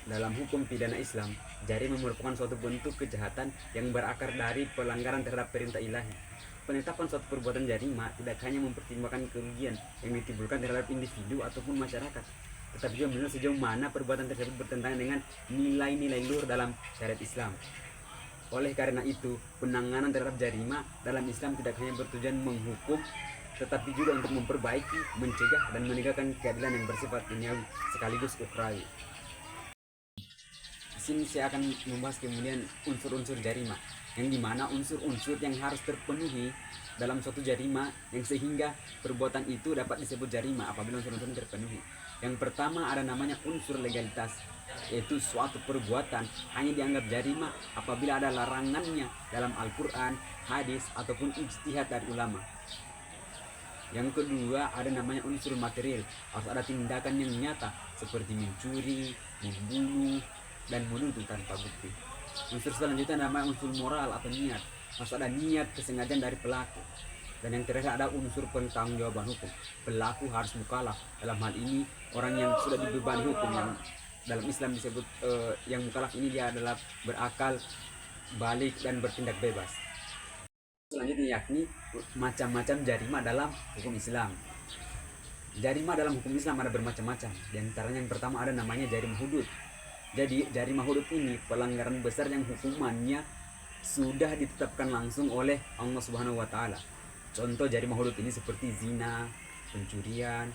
Dalam hukum pidana Islam, jarima merupakan suatu bentuk kejahatan yang berakar dari pelanggaran terhadap perintah ilahi. Penetapan suatu perbuatan jarima tidak hanya mempertimbangkan kerugian yang ditimbulkan terhadap individu ataupun masyarakat, tetapi juga menilai sejauh mana perbuatan tersebut bertentangan dengan nilai-nilai luhur dalam syariat Islam. Oleh karena itu, penanganan terhadap jarima dalam Islam tidak hanya bertujuan menghukum, tetapi juga untuk memperbaiki, mencegah, dan menegakkan keadilan yang bersifat duniawi sekaligus ukhrawi. Di sini saya akan membahas kemudian unsur-unsur jarima, yang dimana unsur-unsur yang harus terpenuhi dalam suatu jarima yang sehingga perbuatan itu dapat disebut jarima apabila unsur-unsur terpenuhi. Yang pertama ada namanya unsur legalitas, yaitu suatu perbuatan hanya dianggap jarima apabila ada larangannya dalam Al-Quran, hadis, ataupun ijtihad dari ulama. Yang kedua ada namanya unsur material, harus ada tindakan yang nyata seperti mencuri, membunuh, dan menuntut tanpa bukti. Unsur selanjutnya namanya unsur moral atau niat, harus ada niat kesengajaan dari pelaku. Dan yang terakhir ada unsur pertanggungjawaban hukum, pelaku harus mukallaf. Dalam hal ini orang yang sudah dibebani hukum, yang dalam Islam disebut yang mukallaf ini dia adalah berakal, balik, dan bertindak bebas. Selanjutnya yakni macam-macam jarima dalam hukum Islam. Jarima dalam hukum Islam ada bermacam-macam. Di antaranya yang pertama ada namanya jarima hudud. Jadi jarima hudud ini pelanggaran besar yang hukumannya sudah ditetapkan langsung oleh Allah Subhanahu wa taala. Contoh jarima hudud ini seperti zina, pencurian,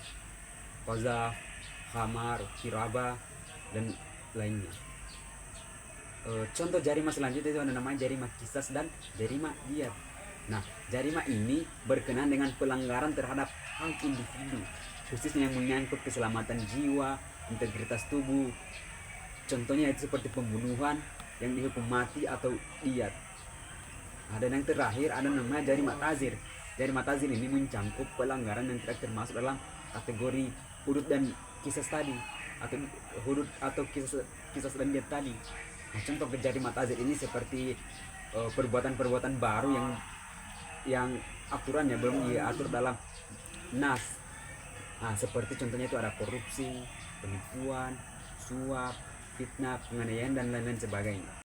qazaf, khamar, kiraba, dan lainnya. Contoh jarima selanjutnya itu ada namanya jarima qisas dan jarima diyat. Nah, jarima ini berkenaan dengan pelanggaran terhadap hak individu, khususnya yang menyangkut keselamatan jiwa, integritas tubuh. Contohnya itu seperti pembunuhan yang dihukum mati atau diyat. Nah, dan yang terakhir ada namanya jarima tazir. Jarima tazir ini mencangkup pelanggaran yang tidak termasuk dalam kategori hudud dan qisas tadi, atau hudud atau qisas dan diyat tadi. Nah, contoh jarima tazir ini seperti perbuatan-perbuatan baru yang aturannya belum diatur dalam nas. Nah, seperti contohnya itu ada korupsi, penipuan, suap, fitnah, penganiayaan, dan lain-lain sebagainya.